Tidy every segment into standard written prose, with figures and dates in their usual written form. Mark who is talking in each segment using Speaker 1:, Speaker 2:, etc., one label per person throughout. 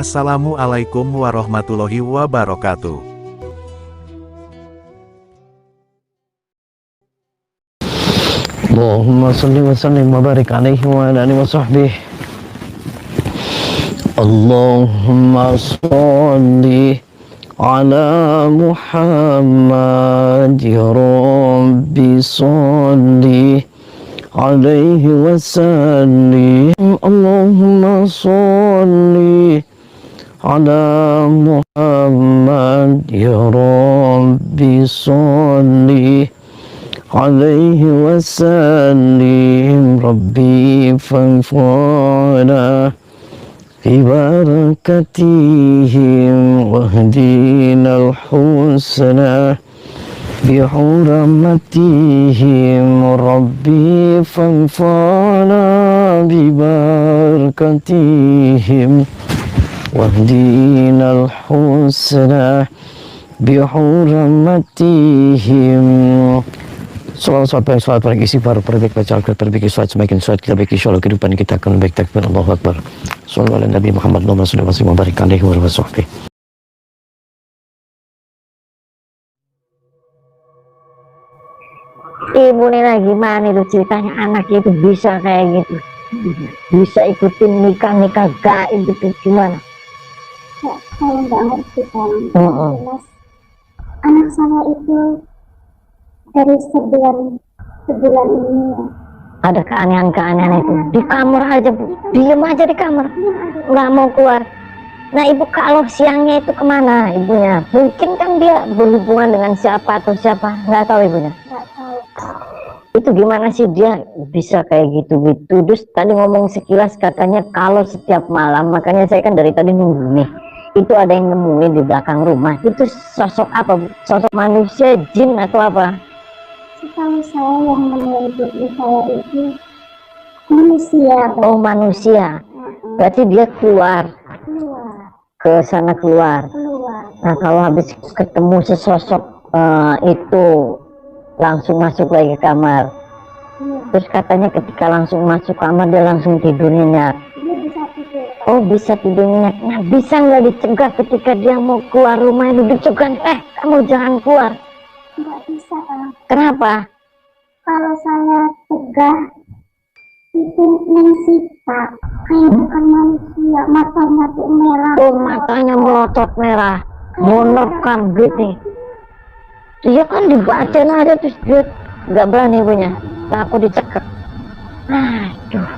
Speaker 1: Assalamualaikum warahmatullahi wabarakatuh.
Speaker 2: Allahumma salli wa sallim wa barik alaihi wa ala alihi wa sahbihi. Allahumma salli ala Muhammad ya Rabbi salli alaihi wa sallim. Allahumma salli ala Muhammad ya Rabbi salli alaihi wa sallim. Rabbi fanfa'na fi barakatihim wahdina al-husna bi hurmatihim. Rabbi fanfa'na bi barakatihim wahdina al-husna bi hurmatihim. Salat pagi istighfar perbaik baca Al-Quran perbaiki salat semakin salat kita baik insyaallah kehidupan kita akan baik. Takbir Allahu Akbar. Sallallahu ala Nabi Muhammad sallallahu alaihi wa barik alaihi wa sahbihi.
Speaker 3: Ibu Nina gimana itu ceritanya anak itu bisa kayak gitu, bisa ikutin nikah gaib itu gimana?
Speaker 4: Ya, saya nggak ngerti kan. Jelas anak saya itu dari sebulan ini ya.
Speaker 3: Ada keanehan-keanehan itu di kamar aja, Bu. Diem aja di kamar, nggak mau keluar. Nah ibu, kalau siangnya itu kemana ibunya? Mungkin kan dia berhubungan dengan siapa atau siapa, nggak tahu ibunya.
Speaker 4: Nggak tahu.
Speaker 3: Itu gimana sih dia bisa kayak gitu-gitu? Terus tadi ngomong sekilas katanya kalau setiap malam, makanya saya kan dari tadi nunggu nih. Itu ada yang nemuin di belakang rumah. Itu sosok apa, Bu? Sosok manusia, jin atau apa?
Speaker 4: Setahu saya yang menurut saya itu manusia.
Speaker 3: Oh manusia. Berarti dia keluar ke sana keluar. Nah kalau habis ketemu sesosok itu langsung masuk lagi ke kamar. Terus katanya ketika langsung masuk kamar dia langsung tidur nyenyak.
Speaker 4: Dia bisa tidur.
Speaker 3: Oh bisa tidur nyenyak. Nah bisa nggak dicegah ketika dia mau keluar rumah itu dicegah? Kamu jangan keluar.
Speaker 4: Nggak bisa.
Speaker 3: Kenapa?
Speaker 4: Kalau saya tegah itu mensita kayak bukan manusia, matanya tuh merah.
Speaker 3: Oh matanya melotot merah, monokam gitu. Dia kan dibacain aja terus dia nggak berani ibunya, takut dicekek. Aduh.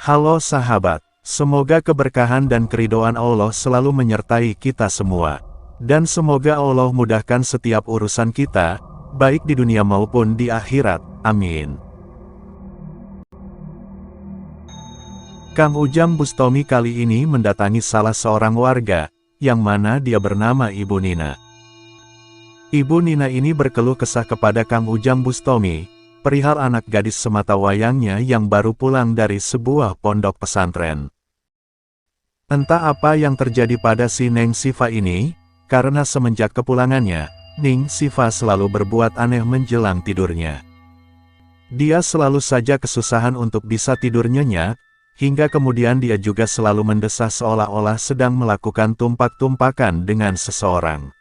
Speaker 1: Halo sahabat, semoga keberkahan dan keridhaan Allah selalu menyertai kita semua. Dan semoga Allah mudahkan setiap urusan kita, baik di dunia maupun di akhirat. Amin. Kang Ujang Bustomi kali ini mendatangi salah seorang warga, yang mana dia bernama Ibu Nina. Ibu Nina ini berkeluh kesah kepada Kang Ujang Bustomi, perihal anak gadis sematawayangnya yang baru pulang dari sebuah pondok pesantren. Entah apa yang terjadi pada si Neng Sifa ini, karena semenjak kepulangannya, Ning Sifa selalu berbuat aneh menjelang tidurnya. Dia selalu saja kesusahan untuk bisa tidur nyenyak, hingga kemudian dia juga selalu mendesah seolah-olah sedang melakukan tumpak-tumpakan dengan seseorang.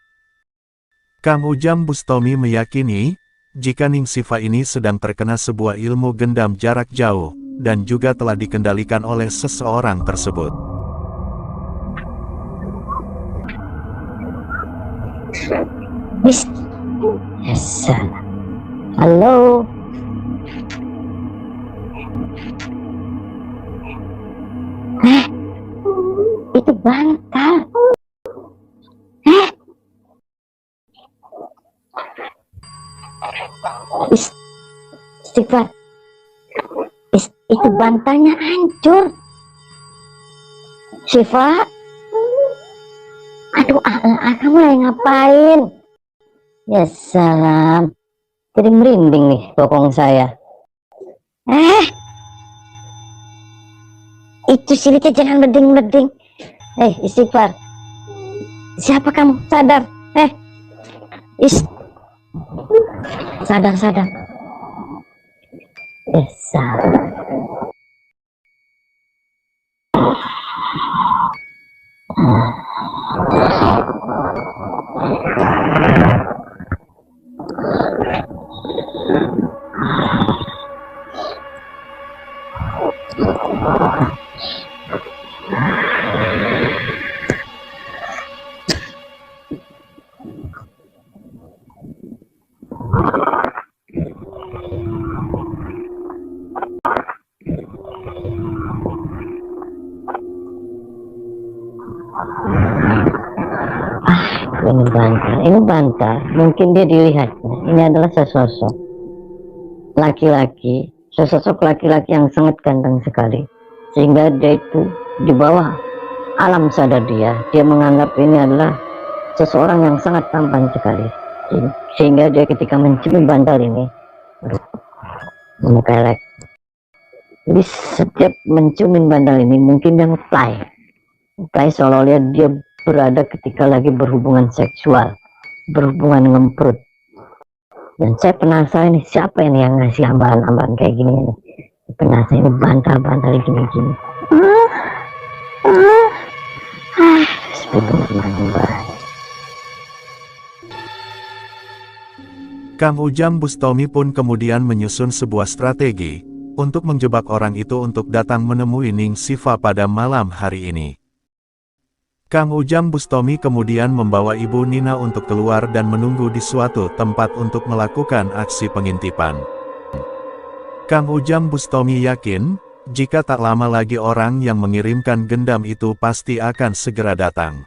Speaker 1: Kang Ujang Bustomi meyakini, jika Ning Sifa ini sedang terkena sebuah ilmu gendam jarak jauh, dan juga telah dikendalikan oleh seseorang tersebut.
Speaker 3: Yes. Halo. Itu bantal. Istighfar. Itu bantalnya hancur. Siva. Aduh, kamu lagi ngapain? Ya salam. Jadi merinding nih bokong saya. Itu silitnya jangan beding-beding. Istighfar. Siapa kamu? Sadar. Sadar. Sadar. Ini bantah, mungkin dia dilihatnya ini adalah sesosok laki-laki, sesosok laki-laki yang sangat ganteng sekali, sehingga dia itu di bawah alam sadar dia menganggap ini adalah seseorang yang sangat tampan sekali, sehingga dia ketika mencium bantal ini mengkelek. Jadi setiap menciumin bantal ini mungkin dia ngeplay seolah-olah dia berada ketika lagi berhubungan seksual, berhubungan ngemprut. Dan saya penasaran ini siapa ini yang ngasih ambalan-ambalan kayak gini ini. Penasaran ini bantal-bantal gini-gini.
Speaker 1: Kang Ujang Bustomi pun kemudian menyusun sebuah strategi untuk menjebak orang itu untuk datang menemui Ning Sifa pada malam hari ini. Kang Ujang Bustomi kemudian membawa Ibu Nina untuk keluar dan menunggu di suatu tempat untuk melakukan aksi pengintipan. Kang Ujang Bustomi yakin, jika tak lama lagi orang yang mengirimkan gendam itu pasti akan segera datang.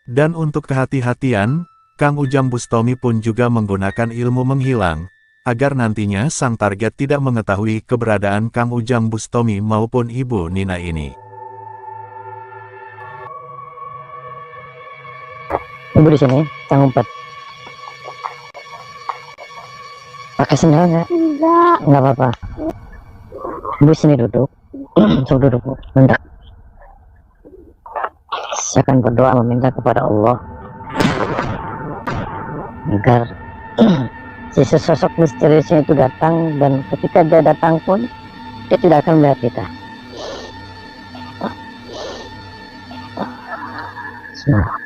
Speaker 1: Dan untuk kehati-hatian, Kang Ujang Bustomi pun juga menggunakan ilmu menghilang, agar nantinya sang target tidak mengetahui keberadaan Kang Ujang Bustomi maupun Ibu Nina ini.
Speaker 3: Ibu di sini, Kang Umpet. Pakai sendal nggak?
Speaker 4: Enggak.
Speaker 3: Nggak apa-apa. Ibu sini duduk. Sok duduk, Bu. Bentar. Saya akan berdoa meminta kepada Allah agar si sesosok misteriusnya itu datang, dan ketika dia datang pun dia tidak akan melihat kita. Bismillah.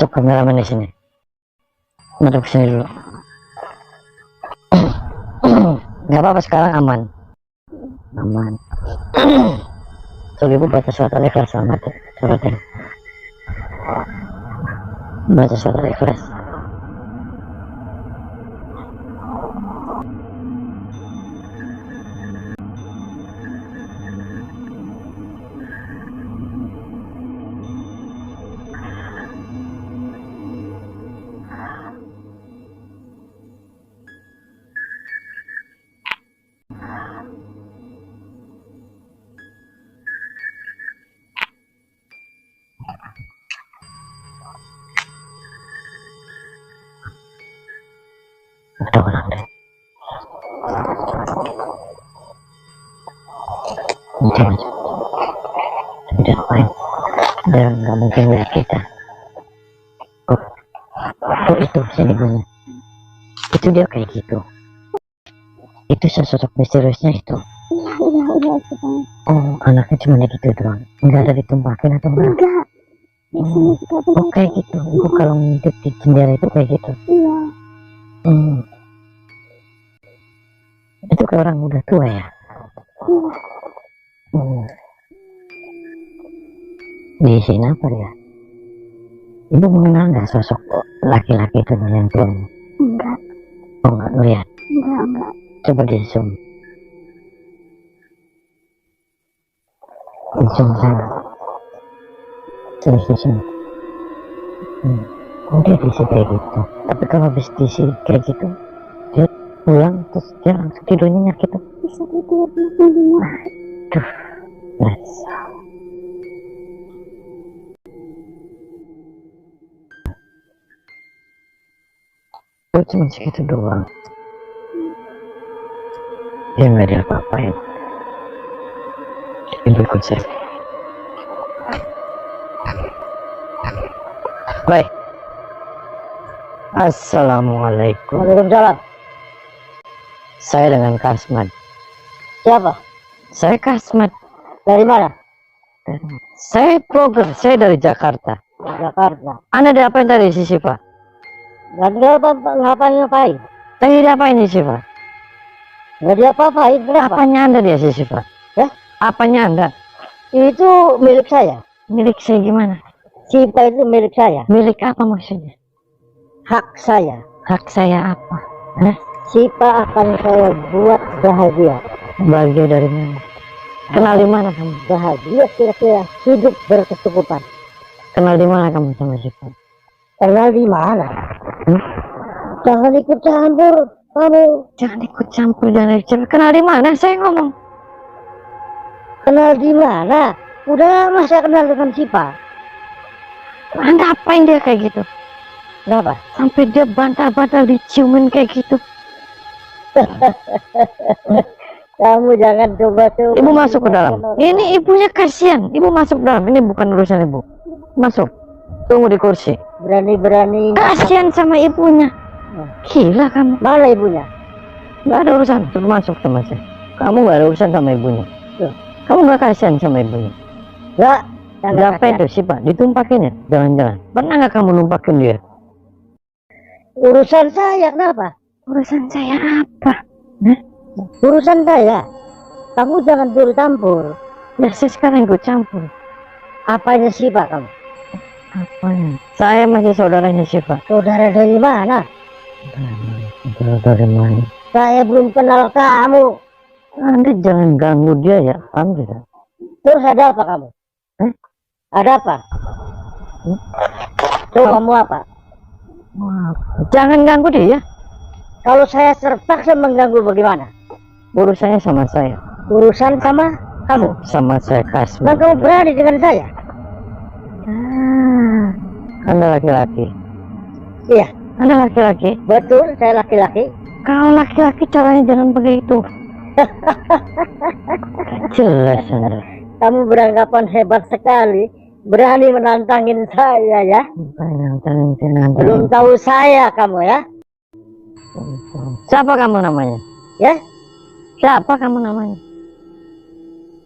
Speaker 3: Cok kameramen di sini. Madep sini dulu. Nggak apa-apa, sekarang aman. Aman. So, Ibu baca surat Al-Ikhlas sama suratnya. Baca surat Al-Ikhlas. Ada orang deh. Mungkin aja. Tidak main. Dia nggak mungkin lihat kita. Oh itu sini bunyi. Itu dia kayak gitu. Itu sosok misteriusnya itu.
Speaker 4: Iya,
Speaker 3: Oh, anaknya cuma gitu doang. Nggak ada ditumpahin atau enggak?
Speaker 4: enggak. Di sini juga
Speaker 3: Oh,
Speaker 4: begitu.
Speaker 3: kayak gitu. Ibu kalau ngintip di jendela itu kayak gitu.
Speaker 4: Iya.
Speaker 3: Itu kayak orang udah tua ya.
Speaker 4: Iya.
Speaker 3: Di sini apa ya? Ibu mengenal nggak sosok laki-laki itu yang tua?
Speaker 4: Enggak.
Speaker 3: Oh, nggak ngeliat.
Speaker 4: Enggak.
Speaker 3: Coba di zoom. Izin saya. Terus izin. Dia bisa kayak gitu. Tapi kalau habis diisi kayak gitu, dia pulang terus dia langsung tidurnya nyenyak gitu.
Speaker 4: Bisa tidur di rumah.
Speaker 3: Aduh, nice. Gue cuma segitu doang. Dia nggak ada apa-apain. Ibu ikut saya. Baik. Assalamualaikum. Waalaikumsalam. Saya dengan Kasmat. Siapa? Saya Kasmat. Dari mana? Saya blogger. Saya dari Jakarta. Jakarta. Anda diapain tadi si Siva? Gak ada ngapain. Tadi diapain si Siva? Gak ada apa-apain. Apanya Anda dia si Siva? Ya? Apanya Anda? Itu milik saya. Milik saya gimana? Siva itu milik saya. Milik apa maksudnya? Hak saya. Hak saya apa? Hah? Siva akan saya buat bahagia. Bahagia dari mana? Kenal di mana kamu? Bahagia kira-kira hidup berkecukupan. Kenal di mana kamu sama Siva? Kenal di mana? Jangan ikut campur kamu. Jangan ikut campur, jangan ikut campur. Kenal di mana? Saya ngomong. Kenal di mana? Udah lama saya kenal dengan Siva. Anda apain dia kayak gitu? Kenapa? Sampai dia bantal-bantal diciumin kayak gitu. Kamu jangan coba-coba. Ibu masuk ke dalam. Ini ibunya kasihan. Ibu masuk ke dalam. Ini bukan urusan ibu. Masuk. Tunggu di kursi. Berani-berani. Kasihan sama ibunya. Gila kamu. Mana ibunya? Gak ada urusan. Suruh masuk sama saya. Kamu gak ada urusan sama ibunya. Kamu gak kasihan sama ibunya? Gak. Berapa itu sih Pak? Ditumpakin ya? Jangan-jangan. Pernah gak kamu numpakin dia? Urusan saya kenapa? Urusan saya apa? Hah? Urusan saya. Kamu jangan turut campur. Ya saya sekarang ikut campur. Apanya sih Pak kamu? Apanya? Saya masih saudaranya Siva. Saudara dari mana? Saudara dari mana? Saya belum kenal kamu. Anda jangan ganggu dia ya, paham tidak? Terus ada apa kamu? Ada apa? Coba kamu apa? Jangan ganggu dia. Kalau saya terpaksa mengganggu bagaimana? Urusannya sama saya. Urusan sama kamu? Sama saya Kasmi. Dan kamu berani dengan saya? Anda laki-laki. Iya. Anda laki-laki? Betul, saya laki-laki. Kalau laki-laki caranya jangan begitu. Jelas Anda. Kamu beranggapan hebat sekali. Berani menantangin saya ya? Belum tahu saya kamu ya? Siapa kamu namanya? Ya? Siapa kamu namanya?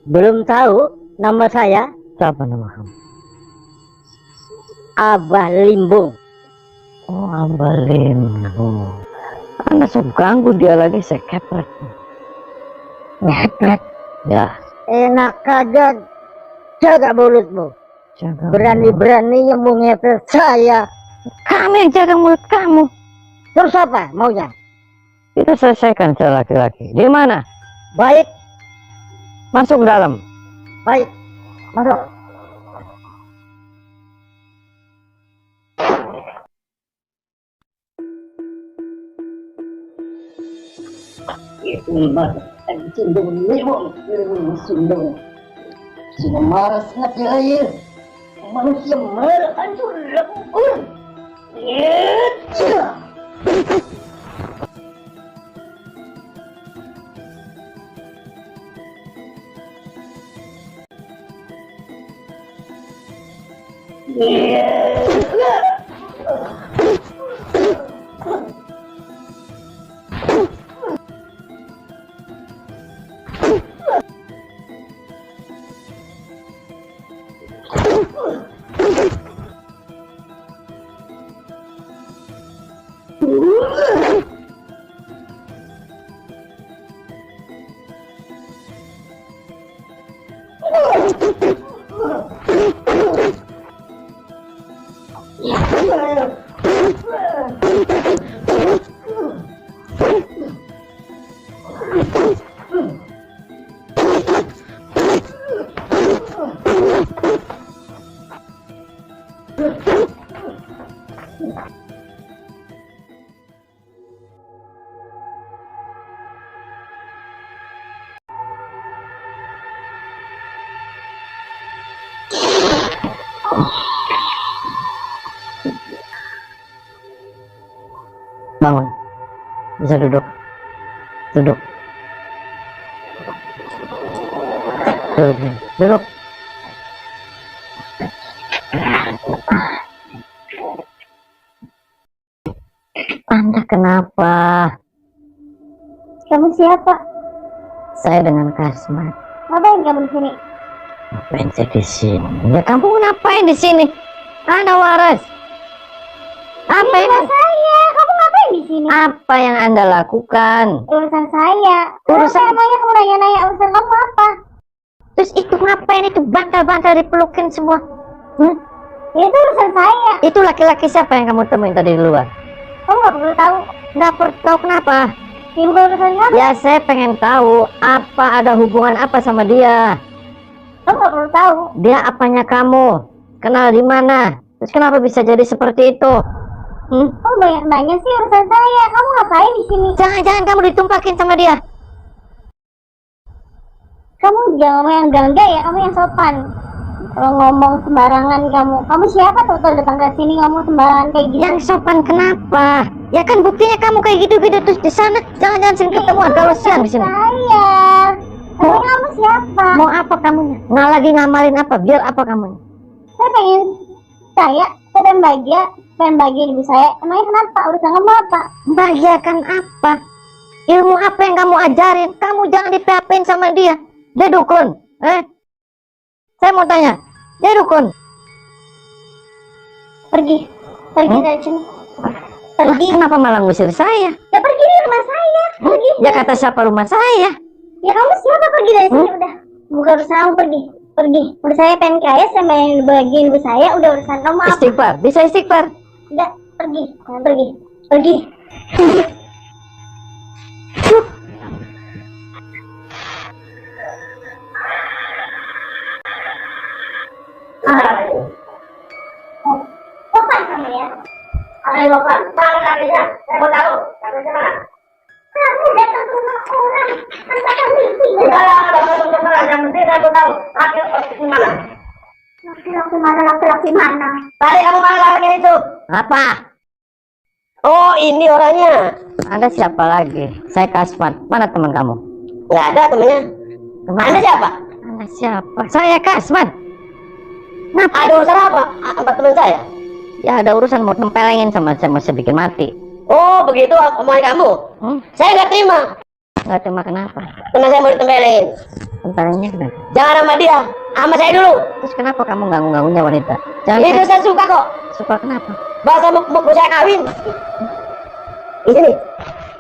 Speaker 3: Belum tahu nama saya? Siapa nama kamu? Abah Limbung. Oh, Abah Limbung. Anda sok ganggu dia lagi, saya kepret. Ngepret? Ya. Enak aja. Jaga mulutmu. Berani-beraninya mau ngepret saya. Kamu yang jaga mulut kamu. Terus apa maunya? Kita selesaikan secara laki-laki. Di mana? Baik. Masuk ke dalam. Baik. Masuk. Sudah marah sangat ya. Manusia marah hancur lebur. Bangun. Bisa duduk. Duduk. Duduk. Anda kenapa?
Speaker 4: Kamu siapa?
Speaker 3: Saya dengan Kasman.
Speaker 4: Ngapain kamu di sini?
Speaker 3: Ngapain saya di sini? Ya kamu ngapain di sini? Anda waras. Apa
Speaker 4: Ini
Speaker 3: yang
Speaker 4: saya. Kamu ngapain di sini?
Speaker 3: apa yang Anda lakukan?
Speaker 4: Urusan saya.
Speaker 3: Urusan-
Speaker 4: Kenapa emangnya kamu nanya-nanya urusan kamu apa?
Speaker 3: Terus itu ngapain itu bantal-bantal dipelukin semua?
Speaker 4: Itu urusan saya.
Speaker 3: Itu laki-laki siapa yang kamu temuin tadi di luar?
Speaker 4: Kamu nggak perlu tahu.
Speaker 3: Nggak perlu tahu kenapa?
Speaker 4: Ini bukan urusan kamu.
Speaker 3: Ya saya pengen tahu apa ada hubungan apa sama dia.
Speaker 4: Kamu nggak perlu tahu.
Speaker 3: Dia apanya kamu? Kenal di mana? Terus kenapa bisa jadi seperti itu?
Speaker 4: Kamu banyak nanya sih urusan saya. Kamu ngapain di sini?
Speaker 3: Jangan-jangan kamu ditumpakin sama dia.
Speaker 4: Kamu jangan ngomong yang enggak ya. Kamu yang sopan. Kalau ngomong sembarangan kamu. Kamu siapa tuh datang ke sini ngomong sembarangan kayak gitu?
Speaker 3: Yang sopan kenapa? Ya kan buktinya kamu kayak gitu-gitu terus di sana. Jangan-jangan sering ketemuan kalau siang di sini.
Speaker 4: Saya. Tapi kamu siapa?
Speaker 3: Mau apa kamunya? Nah lagi ngamalin apa? Biar apa kamunya?
Speaker 4: Saya pengen saya pengen bahagia ibu saya. Emangnya kenapa? Urusan kamu apa?
Speaker 3: Bahagiakan apa? Ilmu apa yang kamu ajarin? Kamu jangan di-PHP-in sama dia. Dia dukun. Saya mau tanya. Dia dukun.
Speaker 4: Pergi dari sini. Pergi.
Speaker 3: Kenapa malah ngusir saya?
Speaker 4: Ya pergi dari rumah saya. Pergi.
Speaker 3: Ya kata siapa rumah saya?
Speaker 4: Ya kamu siapa? Pergi dari sini udah. Bukan urusan kamu, pergi. Udah saya pengen kaya, saya pengen bagiin ibu saya. Udah urusan kamu apa?
Speaker 3: Istighfar. Bisa istighfar.
Speaker 4: Udah pergi. Sopan kamu ya. Ada sopan. Mana kakinya? Saya mau tahu. Kakinya mana? Kamu datang ke rumah orang. Kan datang mimpi.
Speaker 3: Udah, yang penting aku tahu. Laki-laki mana?
Speaker 4: Laki-laki mana?
Speaker 3: Tadi kamu mana laki itu? Apa? Oh, ini orangnya. Anda siapa lagi? Saya Kasman. Mana teman kamu?
Speaker 5: Nggak ada temennya. Anda siapa?
Speaker 3: Anda siapa? Saya Kasman.
Speaker 5: Ada urusan apa? Apa teman saya?
Speaker 3: Ya ada urusan mau tempelengin sama saya, mau saya bikin mati.
Speaker 5: Oh begitu omongan kamu. Saya nggak terima.
Speaker 3: Nggak terima kenapa?
Speaker 5: Teman saya mau ditempelin.
Speaker 3: Tempelengnya kenapa?
Speaker 5: Jangan sama dia, sama saya dulu.
Speaker 3: Terus kenapa kamu ganggu-ganggunya wanita? Jangan
Speaker 5: Itu saya suka kok.
Speaker 3: suka kenapa?
Speaker 5: Bahasa mau saya kawin. Di sini.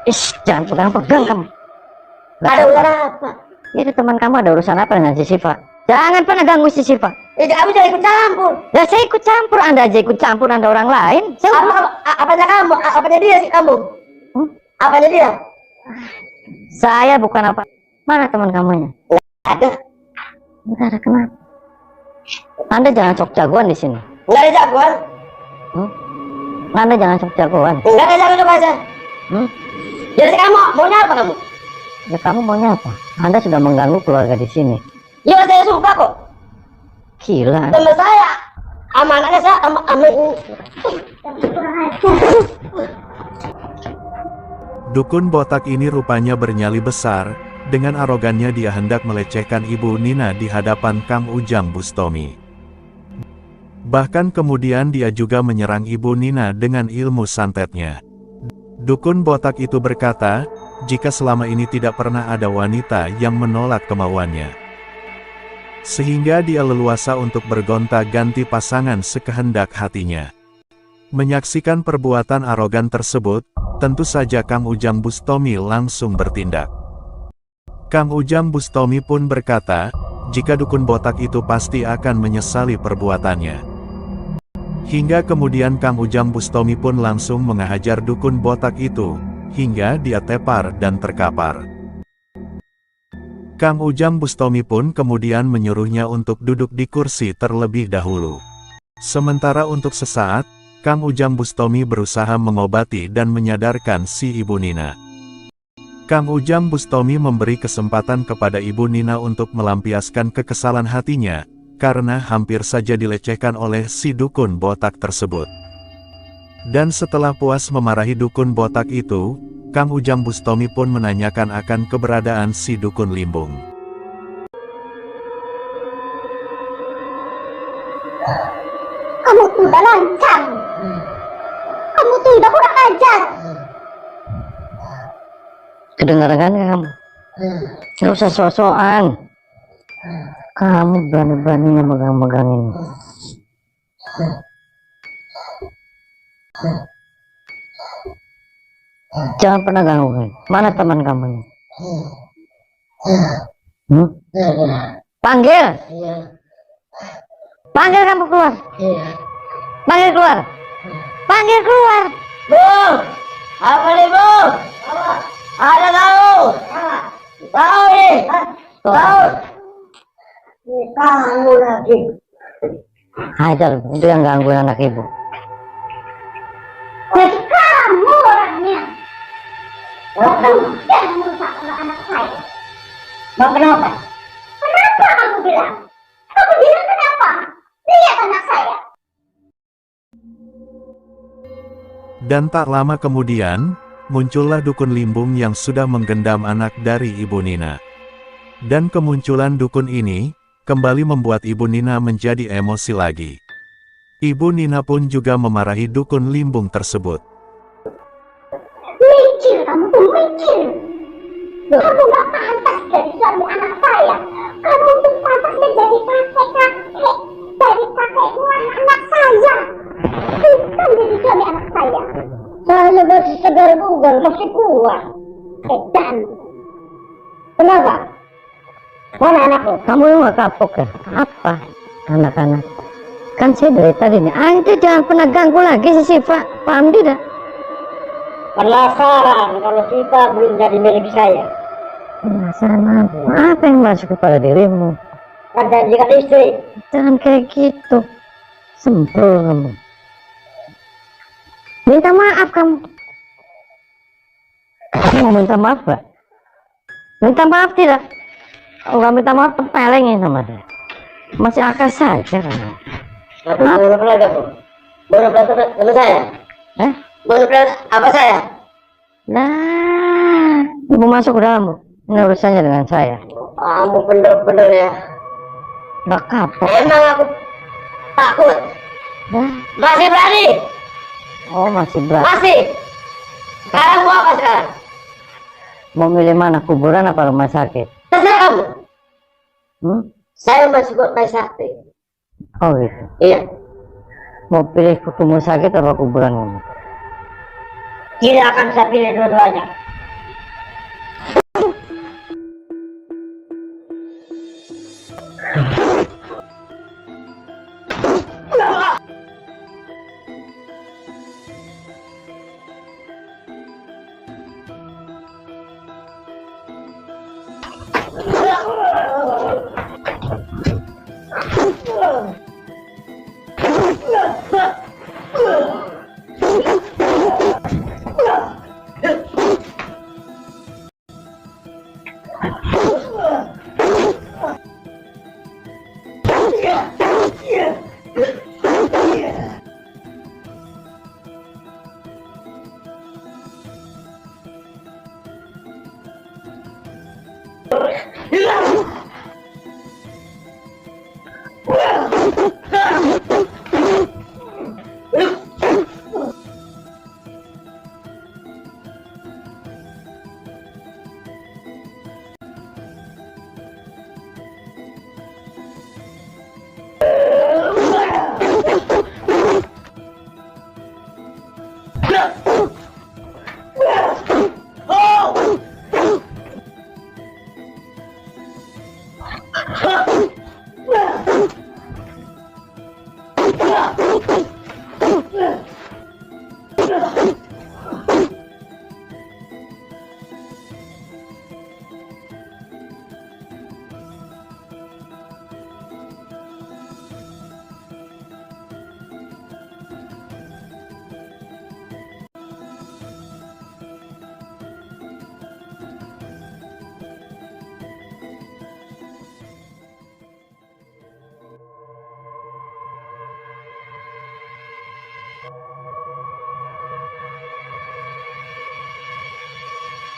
Speaker 3: Ish, jangan pegang-pegang kamu.
Speaker 5: Nggak ada urusan apa?
Speaker 3: Itu teman kamu ada urusan apa dengan si Siva? Jangan pernah ganggu si Siva.
Speaker 5: Kamu jangan ikut campur.
Speaker 3: Ya saya ikut campur, Anda aja ikut campur, Anda orang lain.
Speaker 5: Apanya kamu? Apanya dia sih kamu? Apanya dia?
Speaker 3: Saya bukan apa. Mana teman kamunya?
Speaker 5: Ada.
Speaker 3: Enggak ada kenapa? Anda jangan sok jagoan di sini.
Speaker 5: Nggak ada jagoan.
Speaker 3: Anda jangan sok jagoan.
Speaker 5: Nggak ada jagoan aja. Jadi kamu maunya apa kamu?
Speaker 3: Ya kamu maunya apa? Anda sudah mengganggu keluarga di sini.
Speaker 5: Ya saya suka kok.
Speaker 3: Gila.
Speaker 5: Teman saya, sama anaknya saya, sama ini.
Speaker 1: Dukun botak ini rupanya bernyali besar. Dengan arogannya dia hendak melecehkan Ibu Nina di hadapan Kang Ujang Bustomi. Bahkan kemudian dia juga menyerang Ibu Nina dengan ilmu santetnya. Dukun botak itu berkata, jika selama ini tidak pernah ada wanita yang menolak kemauannya, sehingga dia leluasa untuk bergonta-ganti pasangan sekehendak hatinya. Menyaksikan perbuatan arogan tersebut, tentu saja Kang Ujang Bustomi langsung bertindak. Kang Ujang Bustomi pun berkata, jika dukun botak itu pasti akan menyesali perbuatannya. Hingga kemudian Kang Ujang Bustomi pun langsung menghajar dukun botak itu, hingga dia tepar dan terkapar. Kang Ujang Bustomi pun kemudian menyuruhnya untuk duduk di kursi terlebih dahulu. Sementara untuk sesaat, Kang Ujang Bustomi berusaha mengobati dan menyadarkan si Ibu Nina. Kang Ujang Bustomi memberi kesempatan kepada Ibu Nina untuk melampiaskan kekesalan hatinya, karena hampir saja dilecehkan oleh si dukun botak tersebut. Dan setelah puas memarahi dukun botak itu, Kang Ujang Bustomi pun menanyakan akan keberadaan si dukun limbung.
Speaker 4: Kamu tuh udah lancang. Kamu tuh udah kurang ajar.
Speaker 3: Kedengaran kan kamu? Nggak usah sok-sokan. Kamu berani-beraninya megang-megang ini. Jangan pernah ganggu. Mana teman kamu ini? Panggil. Panggil kamu keluar. Panggil keluar. Panggil keluar.
Speaker 5: Bu, apa nih bu? Ada tahu? Tahu nih? Tahu?
Speaker 4: Kamu lagi.
Speaker 3: Hajar, itu yang gangguin anak ibu.
Speaker 4: Jadi kamu orangnya. Kamu jangan merusak anak saya.
Speaker 5: Bang kenapa?
Speaker 4: Kenapa kamu bilang? Kamu bilang kenapa? Lihat anak saya.
Speaker 1: Dan tak lama kemudian, muncullah dukun limbung yang sudah menggendam anak dari Ibu Nina. Dan kemunculan dukun ini, kembali membuat Ibu Nina menjadi emosi lagi. Ibu Nina pun juga memarahi dukun limbung tersebut.
Speaker 4: Mikir, kamu tuh mikir. Kamu gak pantas jadi suami anak saya. Kamu tuh pantas menjadi kakek-kakek dari kakeknya anak saya. Bukan jadi suami anak saya.
Speaker 3: Saya masih segar bugar, masih kuat.
Speaker 4: Dan kenapa? Mana anakku?
Speaker 3: Kamu yang gak kapok ya? Apa? Anak-anak. Kan saya dari tadi nih. Ente jangan pernah ganggu lagi si Siva. Paham tidak?
Speaker 5: Penasaran kalau kita belum jadi milik saya.
Speaker 3: Penasaran apa? Apa yang masuk kepada dirimu?
Speaker 5: Kan janjikan istri.
Speaker 3: Jangan kayak gitu. Sempel kamu. Minta maaf kamu. Kamu mau minta maaf gak? Minta maaf tidak? Kalau nggak minta maaf, tempelengin sama dia. Masih akal saja kamu.
Speaker 5: Tapi baru pernah kamu. Baru pernah sama saya. Baru pernah apa saya?
Speaker 3: Nah, ibu masuk ke dalam, Bu. Ini urusannya dengan saya.
Speaker 5: Kamu bener-bener ya.
Speaker 3: Nggak kapok.
Speaker 5: Emang aku takut.
Speaker 3: Nah,
Speaker 5: Masih berani?
Speaker 3: oh masih berat.
Speaker 5: Masih. Sekarang mau apa sekarang?
Speaker 3: Mau milih mana, kuburan apa rumah sakit?
Speaker 5: Terserah kamu. Saya masih buat Mai Sakti.
Speaker 3: Oh gitu.
Speaker 5: Iya.
Speaker 3: Mau pilih ke rumah sakit apa kuburan kamu?
Speaker 5: Tidak akan saya pilih dua-duanya.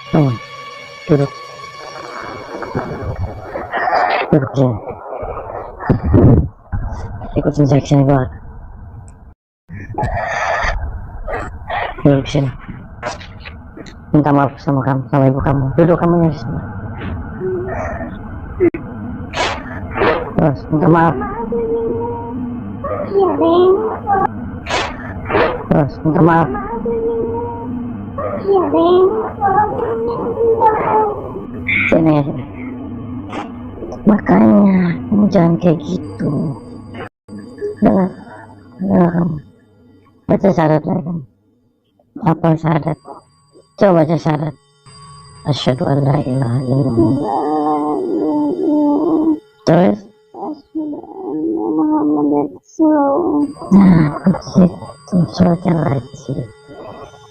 Speaker 3: Bangun, duduk. Duduk sini. Ikutin saya ke sini keluar. Duduk sini. Minta maaf sama kamu, sama ibu kamu. Duduk kamu di sini. Terus minta maaf.
Speaker 4: Iya, Beng.
Speaker 3: Terus minta maaf.
Speaker 4: Iya, Beng.
Speaker 3: Sini ya sini. Makanya kamu jangan kayak gitu. Dengar, dengar kamu. Baca syahadat lagi kamu. Apa syahadat? Coba baca syahadat. Asyhadu an la ilaha illallah. Terus? Nah, begitu. Surat yang rajin.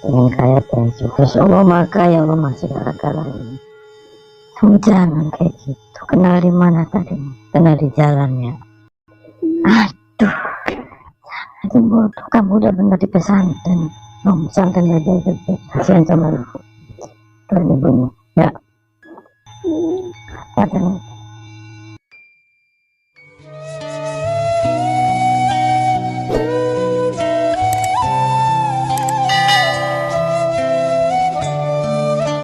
Speaker 3: Ingin kaya dan sukses Allah maka ya Allah masih segala-galanya. Kamu jangan kayak gitu. Kenal di mana tadi? Kenal di jalannya. Aduh, itu bodoh. Kamu udah benar di pesantren. Pesantren aja itu kasihan sama ibu dan ibunya. Ya. Padahal